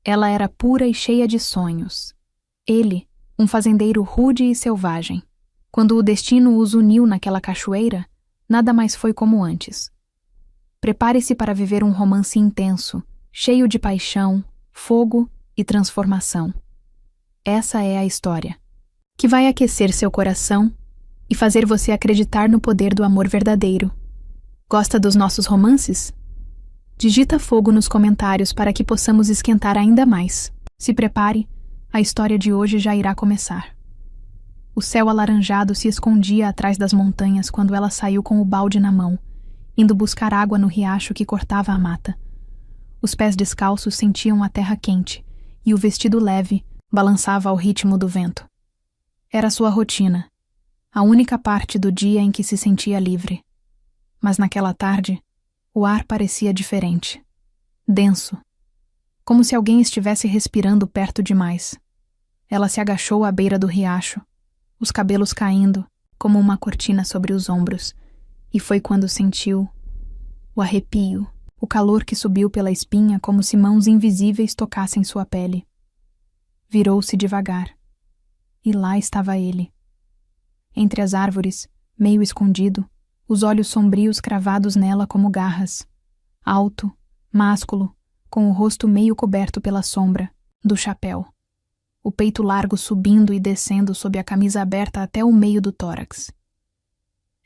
Ela era pura e cheia de sonhos. Ele, um fazendeiro rude e selvagem. Quando o destino os uniu naquela cachoeira, nada mais foi como antes. Prepare-se para viver um romance intenso, cheio de paixão, fogo e transformação. Essa é a história, que vai aquecer seu coração e fazer você acreditar no poder do amor verdadeiro. Gosta dos nossos romances? Digita fogo nos comentários para que possamos esquentar ainda mais. Se prepare, a história de hoje já irá começar. O céu alaranjado se escondia atrás das montanhas quando ela saiu com o balde na mão, indo buscar água no riacho que cortava a mata. Os pés descalços sentiam a terra quente e o vestido leve balançava ao ritmo do vento. Era sua rotina, a única parte do dia em que se sentia livre. Mas naquela tarde, o ar parecia diferente, denso, como se alguém estivesse respirando perto demais. Ela se agachou à beira do riacho, os cabelos caindo como uma cortina sobre os ombros, e foi quando sentiu o arrepio, o calor que subiu pela espinha como se mãos invisíveis tocassem sua pele. Virou-se devagar, e lá estava ele. Entre as árvores, meio escondido, os olhos sombrios cravados nela como garras. Alto, másculo, com o rosto meio coberto pela sombra do chapéu. O peito largo subindo e descendo sob a camisa aberta até o meio do tórax.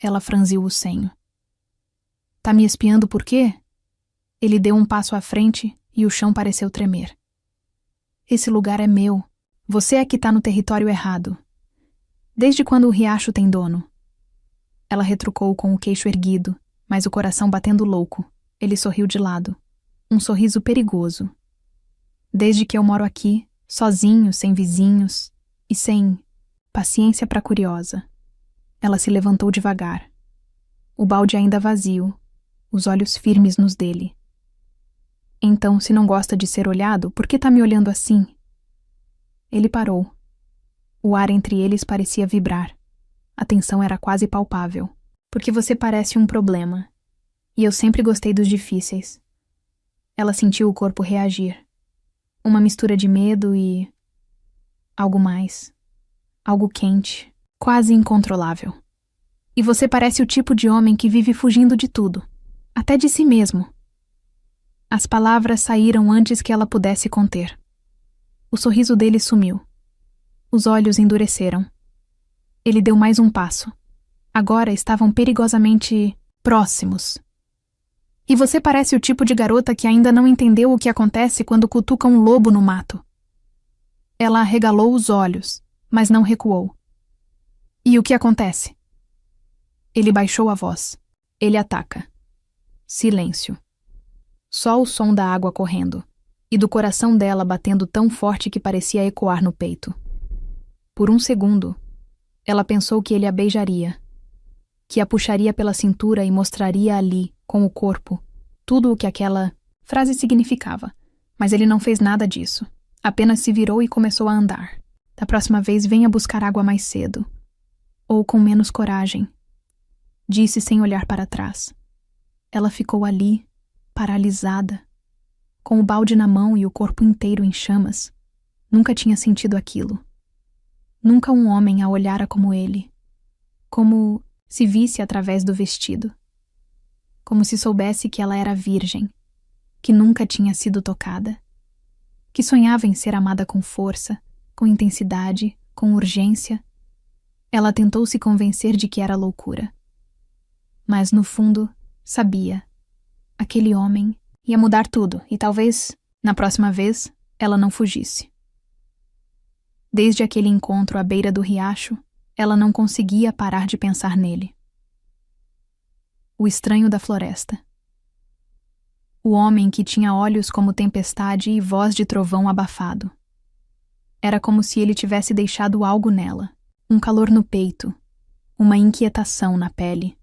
Ela franziu o senho. Tá me espiando por quê? Ele deu um passo à frente e o chão pareceu tremer. Esse lugar é meu. Você é que tá no território errado. Desde quando o riacho tem dono? Ela retrucou com o queixo erguido, mas o coração batendo louco. Ele sorriu de lado. Um sorriso perigoso. Desde que eu moro aqui, sozinho, sem vizinhos e sem paciência pra curiosa. Ela se levantou devagar. O balde ainda vazio, os olhos firmes nos dele. Então, se não gosta de ser olhado, por que tá me olhando assim? Ele parou. O ar entre eles parecia vibrar. A tensão era quase palpável. Porque você parece um problema. E eu sempre gostei dos difíceis. Ela sentiu o corpo reagir. Uma mistura de medo e algo mais. Algo quente, quase incontrolável. E você parece o tipo de homem que vive fugindo de tudo. Até de si mesmo. As palavras saíram antes que ela pudesse conter. O sorriso dele sumiu. Os olhos endureceram. Ele deu mais um passo. Agora estavam perigosamente próximos. E você parece o tipo de garota que ainda não entendeu o que acontece quando cutuca um lobo no mato. Ela arregalou os olhos, mas não recuou. E o que acontece? Ele baixou a voz. Ele ataca. Silêncio. Só o som da água correndo, e do coração dela batendo tão forte que parecia ecoar no peito. Por um segundo, ela pensou que ele a beijaria, que a puxaria pela cintura e mostraria ali, com o corpo, tudo o que aquela frase significava. Mas ele não fez nada disso. Apenas se virou e começou a andar. Da próxima vez, venha buscar água mais cedo. Ou com menos coragem. Disse sem olhar para trás. Ela ficou ali, paralisada, com o balde na mão e o corpo inteiro em chamas. Nunca tinha sentido aquilo. Nunca um homem a olhara como ele. Como se visse através do vestido. Como se soubesse que ela era virgem, que nunca tinha sido tocada, que sonhava em ser amada com força, com intensidade, com urgência. Ela tentou se convencer de que era loucura. Mas, no fundo, sabia. Aquele homem ia mudar tudo e talvez, na próxima vez, ela não fugisse. Desde aquele encontro à beira do riacho, ela não conseguia parar de pensar nele. O estranho da floresta. O homem que tinha olhos como tempestade e voz de trovão abafado. Era como se ele tivesse deixado algo nela, um calor no peito, uma inquietação na pele.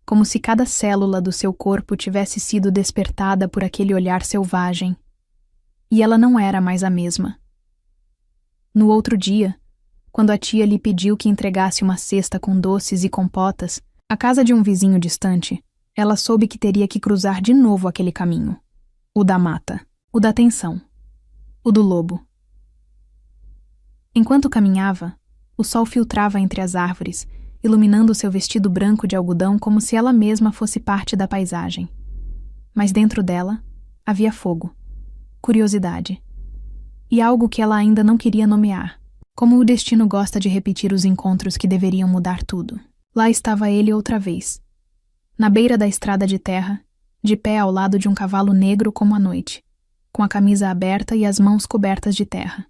Como se cada célula do seu corpo tivesse sido despertada por aquele olhar selvagem. E ela não era mais a mesma. No outro dia, quando a tia lhe pediu que entregasse uma cesta com doces e compotas à casa de um vizinho distante, ela soube que teria que cruzar de novo aquele caminho. O da mata, o da tensão. O do lobo. Enquanto caminhava, o sol filtrava entre as árvores, iluminando seu vestido branco de algodão como se ela mesma fosse parte da paisagem. Mas dentro dela havia fogo, curiosidade e algo que ela ainda não queria nomear. Como o destino gosta de repetir os encontros que deveriam mudar tudo. Lá estava ele outra vez, na beira da estrada de terra, de pé ao lado de um cavalo negro como a noite, com a camisa aberta e as mãos cobertas de terra.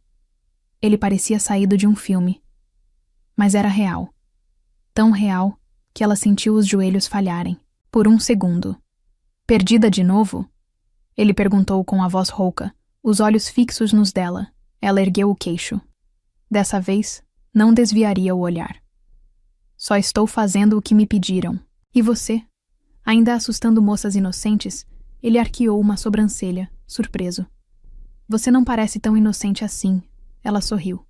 Ele parecia saído de um filme, mas era real. Tão real que ela sentiu os joelhos falharem, por um segundo. Perdida de novo? Ele perguntou com a voz rouca, os olhos fixos nos dela. Ela ergueu o queixo. Dessa vez, não desviaria o olhar. Só estou fazendo o que me pediram. E você? Ainda assustando moças inocentes, ele arqueou uma sobrancelha, surpreso. Você não parece tão inocente assim, ela sorriu.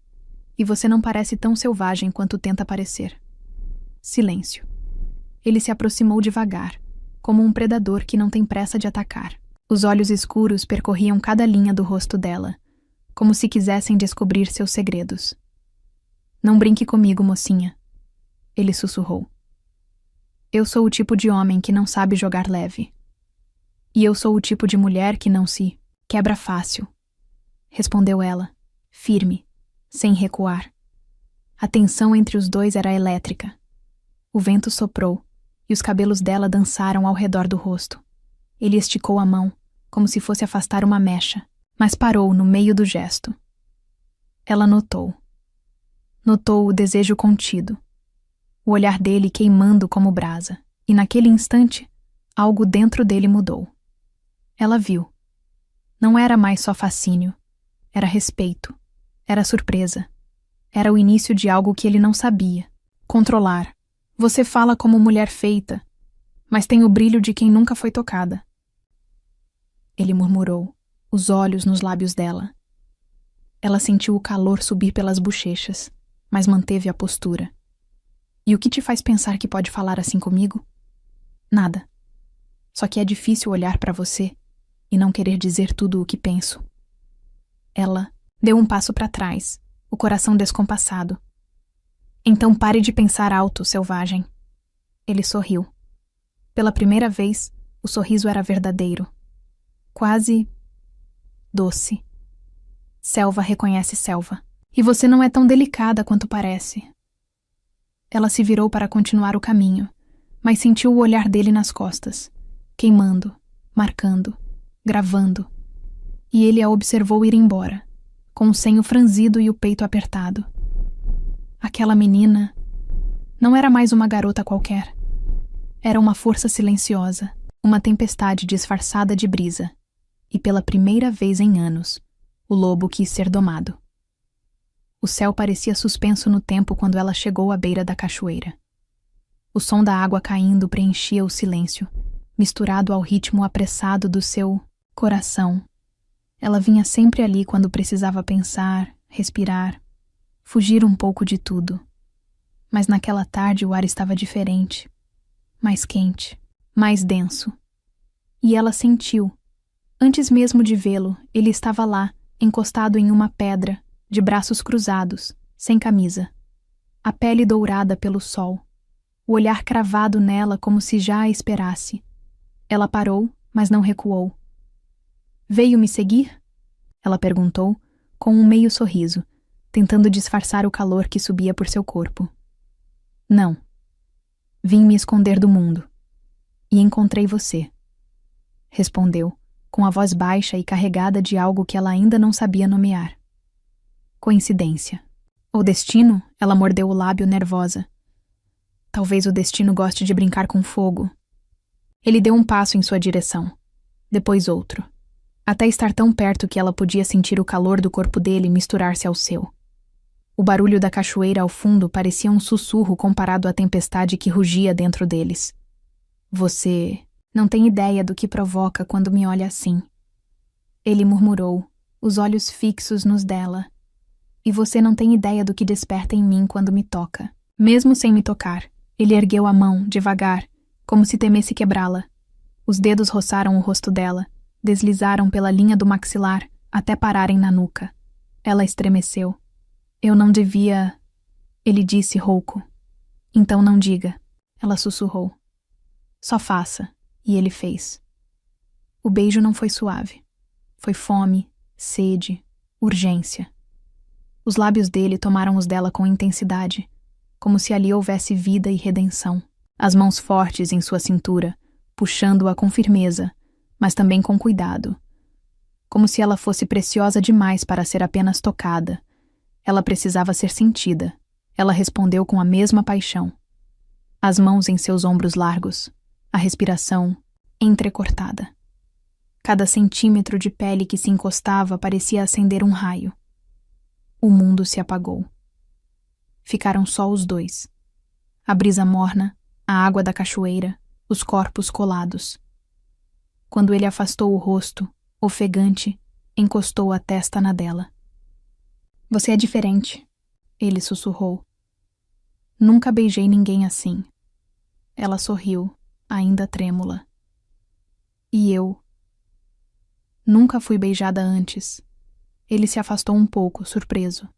E você não parece tão selvagem quanto tenta parecer. Silêncio. Ele se aproximou devagar, como um predador que não tem pressa de atacar. Os olhos escuros percorriam cada linha do rosto dela, como se quisessem descobrir seus segredos. Não brinque comigo, mocinha, ele sussurrou. Eu sou o tipo de homem que não sabe jogar leve. E eu sou o tipo de mulher que não se quebra fácil, respondeu ela, firme, sem recuar. A tensão entre os dois era elétrica. O vento soprou, e os cabelos dela dançaram ao redor do rosto. Ele esticou a mão, como se fosse afastar uma mecha, mas parou no meio do gesto. Ela notou. Notou o desejo contido, o olhar dele queimando como brasa, e naquele instante, algo dentro dele mudou. Ela viu. Não era mais só fascínio, era respeito, era surpresa, era o início de algo que ele não sabia. Controlar. Você fala como mulher feita, mas tem o brilho de quem nunca foi tocada. Ele murmurou, os olhos nos lábios dela. Ela sentiu o calor subir pelas bochechas, mas manteve a postura. E o que te faz pensar que pode falar assim comigo? Nada. Só que é difícil olhar para você e não querer dizer tudo o que penso. Ela deu um passo para trás, o coração descompassado. Então pare de pensar alto, selvagem. Ele sorriu. Pela primeira vez, o sorriso era verdadeiro. Quase doce. Selva reconhece selva. E você não é tão delicada quanto parece. Ela se virou para continuar o caminho, mas sentiu o olhar dele nas costas, queimando, marcando, gravando. E ele a observou ir embora, com o senho franzido e o peito apertado. Aquela menina não era mais uma garota qualquer. Era uma força silenciosa, uma tempestade disfarçada de brisa. E pela primeira vez em anos, o lobo quis ser domado. O céu parecia suspenso no tempo quando ela chegou à beira da cachoeira. O som da água caindo preenchia o silêncio, misturado ao ritmo apressado do seu coração. Ela vinha sempre ali quando precisava pensar, respirar, fugir um pouco de tudo. Mas naquela tarde o ar estava diferente, mais quente, mais denso. E ela sentiu. Antes mesmo de vê-lo, ele estava lá, encostado em uma pedra, de braços cruzados, sem camisa. A pele dourada pelo sol, o olhar cravado nela como se já a esperasse. Ela parou, mas não recuou. Veio me seguir? Ela perguntou, com um meio sorriso, tentando disfarçar o calor que subia por seu corpo. Não. Vim me esconder do mundo. E encontrei você. Respondeu, com a voz baixa e carregada de algo que ela ainda não sabia nomear. Coincidência. O destino? Ela mordeu o lábio nervosa. Talvez o destino goste de brincar com fogo. Ele deu um passo em sua direção, depois outro, até estar tão perto que ela podia sentir o calor do corpo dele misturar-se ao seu. O barulho da cachoeira ao fundo parecia um sussurro comparado à tempestade que rugia dentro deles. Você não tem ideia do que provoca quando me olha assim. Ele murmurou, os olhos fixos nos dela. E você não tem ideia do que desperta em mim quando me toca. Mesmo sem me tocar, ele ergueu a mão, devagar, como se temesse quebrá-la. Os dedos roçaram o rosto dela, deslizaram pela linha do maxilar, até pararem na nuca. Ela estremeceu. Eu não devia... Ele disse rouco. Então não diga. Ela sussurrou. Só faça. E ele fez. O beijo não foi suave. Foi fome, sede, urgência. Os lábios dele tomaram os dela com intensidade, como se ali houvesse vida e redenção. As mãos fortes em sua cintura, puxando-a com firmeza, mas também com cuidado. Como se ela fosse preciosa demais para ser apenas tocada. Ela precisava ser sentida. Ela respondeu com a mesma paixão. As mãos em seus ombros largos, a respiração entrecortada. Cada centímetro de pele que se encostava parecia acender um raio. O mundo se apagou. Ficaram só os dois. A brisa morna, a água da cachoeira, os corpos colados. Quando ele afastou o rosto, ofegante, encostou a testa na dela. Você é diferente, ele sussurrou. Nunca beijei ninguém assim. Ela sorriu, ainda trêmula. E eu? Nunca fui beijada antes. Ele se afastou um pouco, surpreso.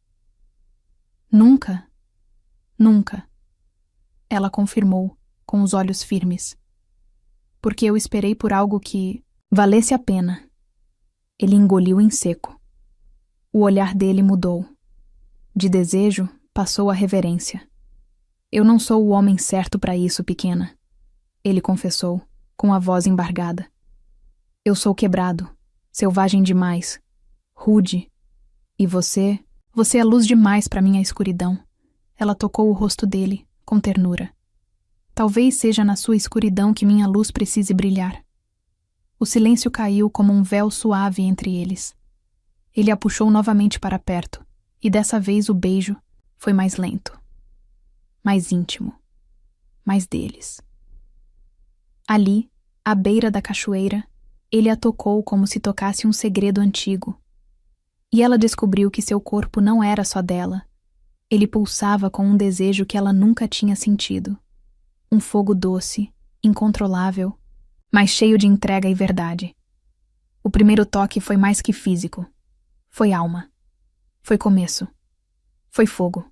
Nunca? Nunca. Ela confirmou, com os olhos firmes. Porque eu esperei por algo que valesse a pena. Ele engoliu em seco. O olhar dele mudou. De desejo, passou a reverência. Eu não sou o homem certo para isso, pequena. Ele confessou, com a voz embargada. Eu sou quebrado, selvagem demais, rude. E você é luz demais para minha escuridão. Ela tocou o rosto dele, com ternura. Talvez seja na sua escuridão que minha luz precise brilhar. O silêncio caiu como um véu suave entre eles. Ele a puxou novamente para perto, e dessa vez o beijo foi mais lento, mais íntimo, mais deles. Ali, à beira da cachoeira, ele a tocou como se tocasse um segredo antigo. E ela descobriu que seu corpo não era só dela. Ele pulsava com um desejo que ela nunca tinha sentido. Um fogo doce, incontrolável, mas cheio de entrega e verdade. O primeiro toque foi mais que físico. Foi alma. Foi começo. Foi fogo.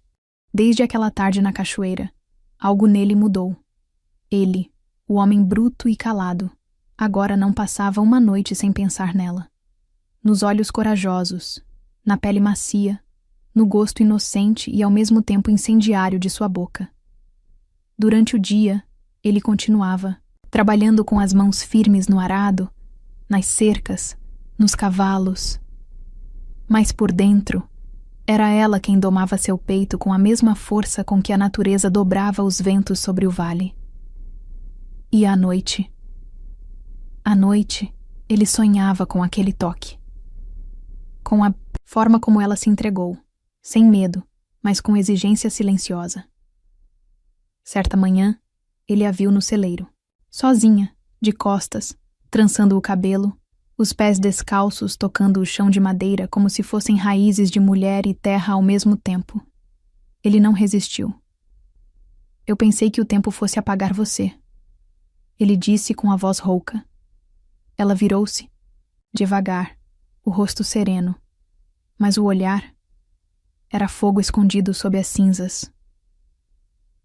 Desde aquela tarde na cachoeira, algo nele mudou. Ele, o homem bruto e calado, agora não passava uma noite sem pensar nela. Nos olhos corajosos, na pele macia, no gosto inocente e ao mesmo tempo incendiário de sua boca. Durante o dia, ele continuava, trabalhando com as mãos firmes no arado, nas cercas, nos cavalos. Mas por dentro, era ela quem domava seu peito com a mesma força com que a natureza dobrava os ventos sobre o vale. E à noite, ele sonhava com aquele toque. Com a forma como ela se entregou, sem medo, mas com exigência silenciosa. Certa manhã, ele a viu no celeiro, sozinha, de costas, trançando o cabelo, os pés descalços tocando o chão de madeira como se fossem raízes de mulher e terra ao mesmo tempo. Ele não resistiu. Eu pensei que o tempo fosse apagar você. Ele disse com a voz rouca. Ela virou-se, devagar, o rosto sereno, mas o olhar era fogo escondido sob as cinzas.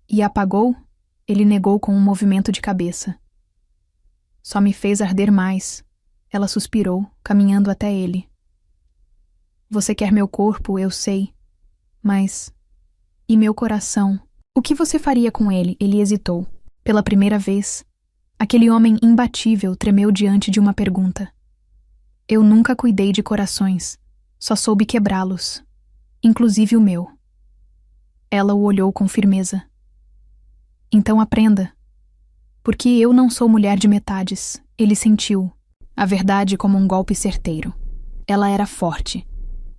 E apagou? Ele negou com um movimento de cabeça. Só me fez arder mais. Ela suspirou, caminhando até ele. Você quer meu corpo, eu sei. Mas... E meu coração? O que você faria com ele? Ele hesitou. Pela primeira vez, aquele homem imbatível tremeu diante de uma pergunta. Eu nunca cuidei de corações. Só soube quebrá-los. Inclusive o meu. Ela o olhou com firmeza. Então aprenda. Porque eu não sou mulher de metades. Ele sentiu a verdade como um golpe certeiro. Ela era forte.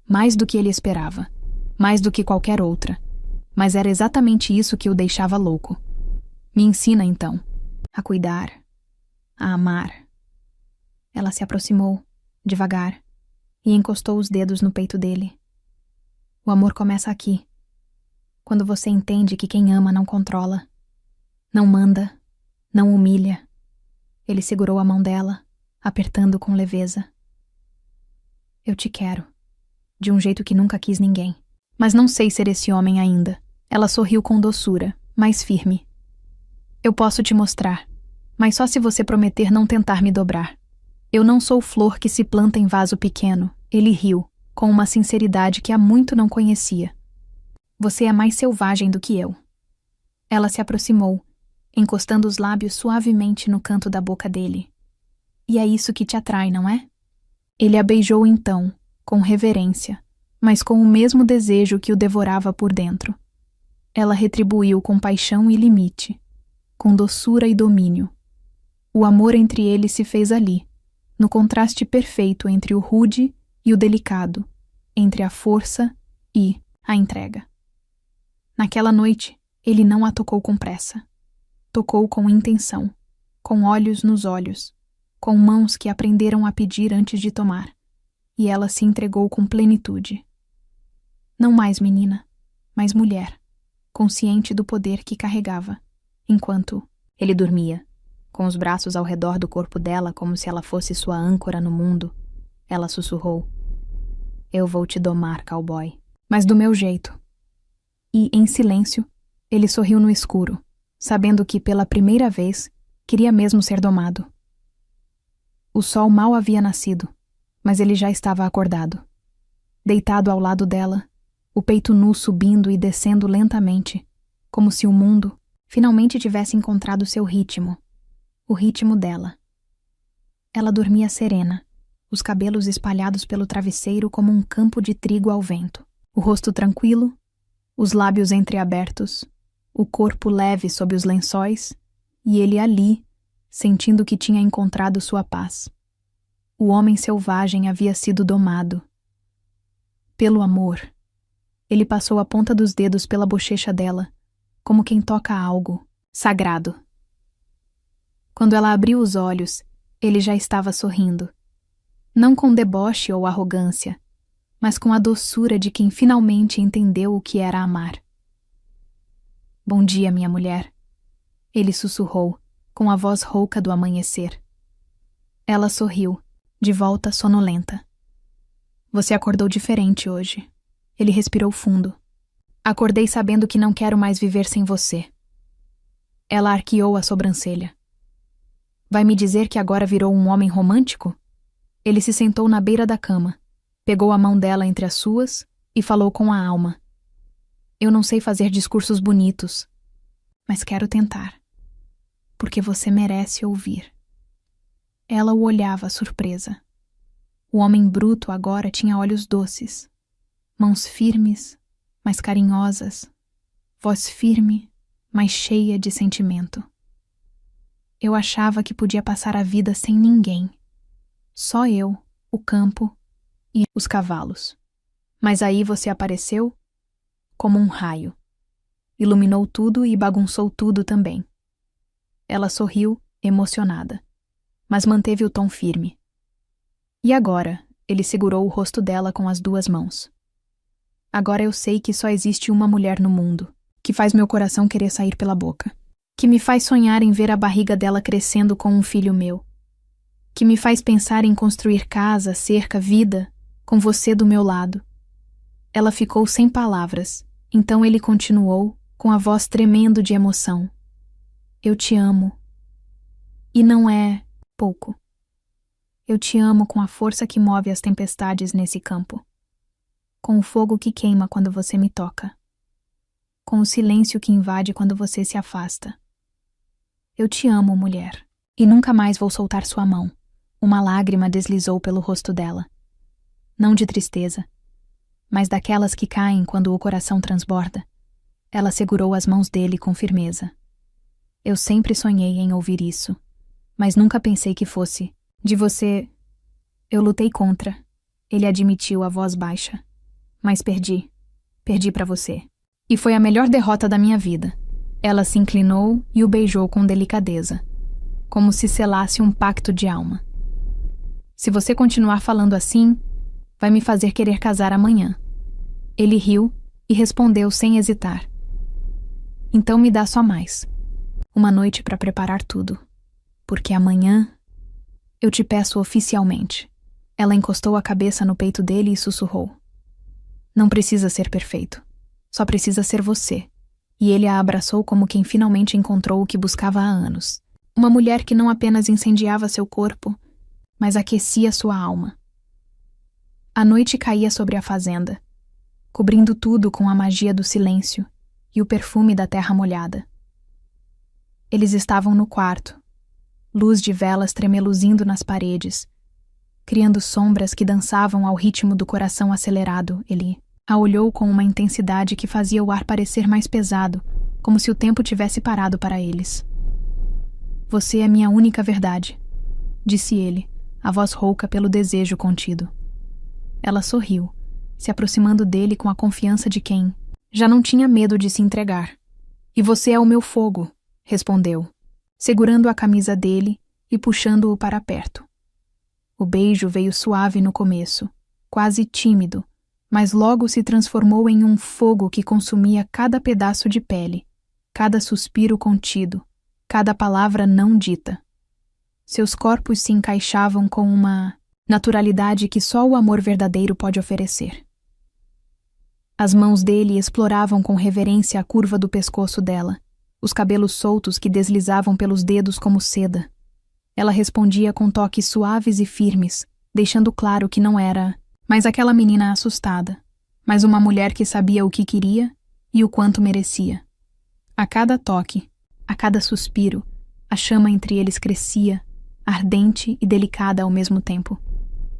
Mais do que ele esperava. Mais do que qualquer outra. Mas era exatamente isso que o deixava louco. Me ensina, então, a cuidar, a amar. Ela se aproximou, devagar, e encostou os dedos no peito dele. O amor começa aqui. Quando você entende que quem ama não controla. Não manda, não humilha. Ele segurou a mão dela, apertando com leveza. Eu te quero. De um jeito que nunca quis ninguém. Mas não sei ser esse homem ainda. Ela sorriu com doçura, mais firme. Eu posso te mostrar, mas só se você prometer não tentar me dobrar. Eu não sou flor que se planta em vaso pequeno. Ele riu, com uma sinceridade que há muito não conhecia. Você é mais selvagem do que eu. Ela se aproximou, encostando os lábios suavemente no canto da boca dele. E é isso que te atrai, não é? Ele a beijou então, com reverência, mas com o mesmo desejo que o devorava por dentro. Ela retribuiu com paixão e limite, com doçura e domínio. O amor entre eles se fez ali, no contraste perfeito entre o rude e o delicado, entre a força e a entrega. Naquela noite, ele não a tocou com pressa. Tocou com intenção, com olhos nos olhos, com mãos que aprenderam a pedir antes de tomar, e ela se entregou com plenitude. Não mais menina, mas mulher, consciente do poder que carregava, enquanto ele dormia, com os braços ao redor do corpo dela como se ela fosse sua âncora no mundo. Ela sussurrou: "Eu vou te domar, cowboy, mas do meu jeito." E, em silêncio, ele sorriu no escuro, sabendo que, pela primeira vez, queria mesmo ser domado. O sol mal havia nascido, mas ele já estava acordado. Deitado ao lado dela, o peito nu subindo e descendo lentamente, como se o mundo finalmente tivesse encontrado seu ritmo, o ritmo dela. Ela dormia serena, os cabelos espalhados pelo travesseiro como um campo de trigo ao vento, o rosto tranquilo, os lábios entreabertos, o corpo leve sob os lençóis, e ele ali, sentindo que tinha encontrado sua paz. O homem selvagem havia sido domado. Pelo amor, ele passou a ponta dos dedos pela bochecha dela, como quem toca algo sagrado. Quando ela abriu os olhos, ele já estava sorrindo. Não com deboche ou arrogância, mas com a doçura de quem finalmente entendeu o que era amar. "Bom dia, minha mulher", ele sussurrou, com a voz rouca do amanhecer. Ela sorriu, de volta sonolenta. "Você acordou diferente hoje." Ele respirou fundo. "Acordei sabendo que não quero mais viver sem você." Ela arqueou a sobrancelha. "Vai me dizer que agora virou um homem romântico?" Ele se sentou na beira da cama, pegou a mão dela entre as suas e falou com a alma. "Eu não sei fazer discursos bonitos, mas quero tentar, porque você merece ouvir." Ela o olhava surpresa. O homem bruto agora tinha olhos doces, mãos firmes, mas carinhosas, voz firme, mas cheia de sentimento. "Eu achava que podia passar a vida sem ninguém. Só eu, o campo e os cavalos. Mas aí você apareceu como um raio. Iluminou tudo e bagunçou tudo também." Ela sorriu, emocionada, mas manteve o tom firme. "E agora?" Ele segurou o rosto dela com as duas mãos. "Agora eu sei que só existe uma mulher no mundo, que faz meu coração querer sair pela boca, que me faz sonhar em ver a barriga dela crescendo com um filho meu, que me faz pensar em construir casa, cerca, vida, com você do meu lado." Ela ficou sem palavras, então ele continuou, com a voz tremendo de emoção. "Eu te amo. E não é pouco. Eu te amo com a força que move as tempestades nesse campo, com o fogo que queima quando você me toca, com o silêncio que invade quando você se afasta. Eu te amo, mulher, e nunca mais vou soltar sua mão." Uma lágrima deslizou pelo rosto dela. Não de tristeza, mas daquelas que caem quando o coração transborda. Ela segurou as mãos dele com firmeza. "Eu sempre sonhei em ouvir isso, mas nunca pensei que fosse de você." "Eu lutei contra." Ele admitiu a voz baixa. "Mas perdi. Perdi pra você. E foi a melhor derrota da minha vida." Ela se inclinou e o beijou com delicadeza, como se selasse um pacto de alma. "Se você continuar falando assim, vai me fazer querer casar amanhã." Ele riu e respondeu sem hesitar. "Então me dá só mais uma noite para preparar tudo, porque amanhã eu te peço oficialmente." Ela encostou a cabeça no peito dele e sussurrou. Não precisa ser perfeito. Só precisa ser você. E ele a abraçou como quem finalmente encontrou o que buscava há anos. Uma mulher que não apenas incendiava seu corpo, mas aquecia sua alma. A noite caía sobre a fazenda, cobrindo tudo com a magia do silêncio e o perfume da terra molhada. Eles estavam no quarto, luz de velas tremeluzindo nas paredes, criando sombras que dançavam ao ritmo do coração acelerado. Ele a olhou com uma intensidade que fazia o ar parecer mais pesado, como se o tempo tivesse parado para eles. Você é minha única verdade, disse ele, a voz rouca pelo desejo contido. Ela sorriu, se aproximando dele com a confiança de quem já não tinha medo de se entregar. E você é o meu fogo, respondeu, segurando a camisa dele e puxando-o para perto. O beijo veio suave no começo, quase tímido, mas logo se transformou em um fogo que consumia cada pedaço de pele, cada suspiro contido, cada palavra não dita. Seus corpos se encaixavam com uma naturalidade que só o amor verdadeiro pode oferecer. As mãos dele exploravam com reverência a curva do pescoço dela, os cabelos soltos que deslizavam pelos dedos como seda. Ela respondia com toques suaves e firmes, deixando claro que não era mais aquela menina assustada, mas uma mulher que sabia o que queria e o quanto merecia. A cada toque, a cada suspiro, a chama entre eles crescia, ardente e delicada ao mesmo tempo.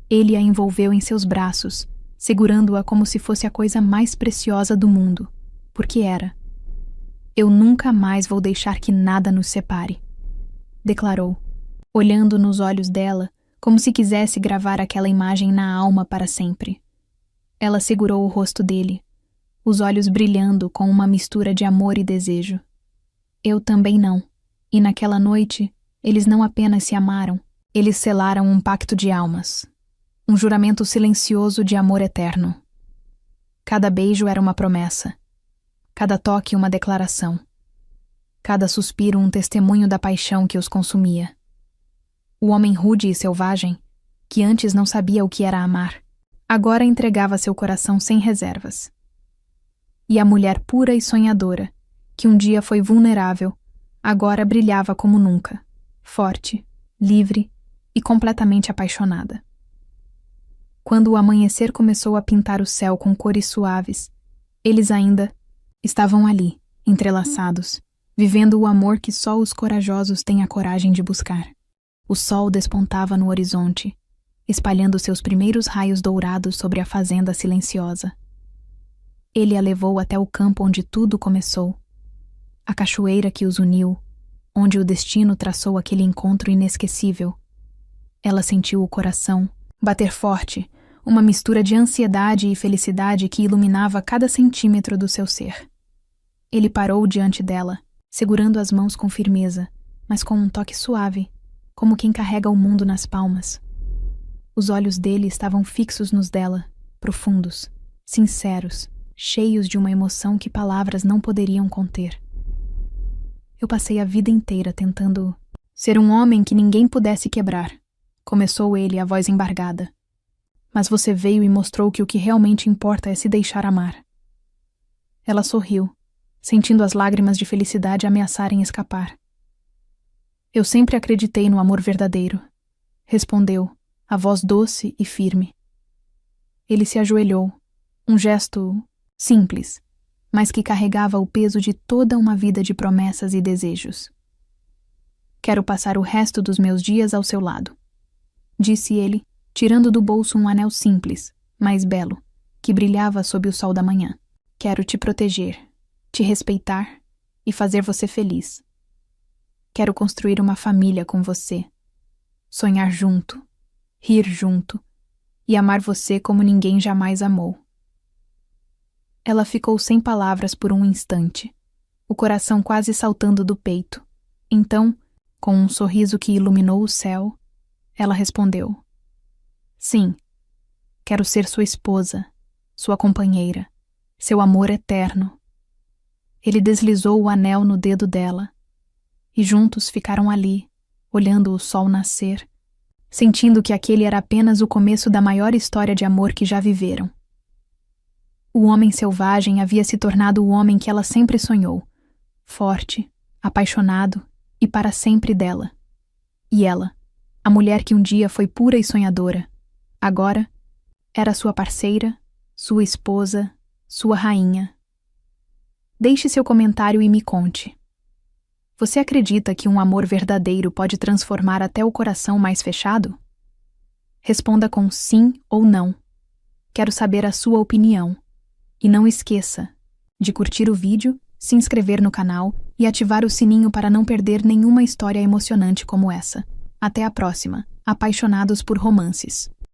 Ele a envolveu em seus braços, segurando-a como se fosse a coisa mais preciosa do mundo, porque era. Eu nunca mais vou deixar que nada nos separe, declarou, olhando nos olhos dela, como se quisesse gravar aquela imagem na alma para sempre. Ela segurou o rosto dele, os olhos brilhando com uma mistura de amor e desejo. Eu também não. E naquela noite, eles não apenas se amaram, eles selaram um pacto de almas. Um juramento silencioso de amor eterno. Cada beijo era uma promessa. Cada toque uma declaração. Cada suspiro um testemunho da paixão que os consumia. O homem rude e selvagem, que antes não sabia o que era amar, agora entregava seu coração sem reservas. E a mulher pura e sonhadora, que um dia foi vulnerável, agora brilhava como nunca, forte, livre e completamente apaixonada. Quando o amanhecer começou a pintar o céu com cores suaves, eles ainda estavam ali, entrelaçados, vivendo o amor que só os corajosos têm a coragem de buscar. O sol despontava no horizonte, espalhando seus primeiros raios dourados sobre a fazenda silenciosa. Ele a levou até o campo onde tudo começou, a cachoeira que os uniu, onde o destino traçou aquele encontro inesquecível. Ela sentiu o coração bater forte, uma mistura de ansiedade e felicidade que iluminava cada centímetro do seu ser. Ele parou diante dela, segurando as mãos com firmeza, mas com um toque suave, como quem carrega o mundo nas palmas. Os olhos dele estavam fixos nos dela, profundos, sinceros, cheios de uma emoção que palavras não poderiam conter. Eu passei a vida inteira tentando ser um homem que ninguém pudesse quebrar, começou ele, a voz embargada. Mas você veio e mostrou que o que realmente importa é se deixar amar. Ela sorriu, sentindo as lágrimas de felicidade ameaçarem escapar. Eu sempre acreditei no amor verdadeiro, respondeu, a voz doce e firme. Ele se ajoelhou, um gesto simples, mas que carregava o peso de toda uma vida de promessas e desejos. Quero passar o resto dos meus dias ao seu lado, disse ele, tirando do bolso um anel simples, mas belo, que brilhava sob o sol da manhã. Quero te proteger, te respeitar e fazer você feliz. Quero construir uma família com você, sonhar junto, rir junto e amar você como ninguém jamais amou. Ela ficou sem palavras por um instante, o coração quase saltando do peito. Então, com um sorriso que iluminou o céu, ela respondeu: Sim, quero ser sua esposa, sua companheira, seu amor eterno. Ele deslizou o anel no dedo dela, e juntos ficaram ali, olhando o sol nascer, sentindo que aquele era apenas o começo da maior história de amor que já viveram. O homem selvagem havia se tornado o homem que ela sempre sonhou, forte, apaixonado e para sempre dela. E ela, a mulher que um dia foi pura e sonhadora, agora era sua parceira, sua esposa, sua rainha. Deixe seu comentário e me conte. Você acredita que um amor verdadeiro pode transformar até o coração mais fechado? Responda com sim ou não. Quero saber a sua opinião. E não esqueça de curtir o vídeo, se inscrever no canal e ativar o sininho para não perder nenhuma história emocionante como essa. Até a próxima, apaixonados por romances.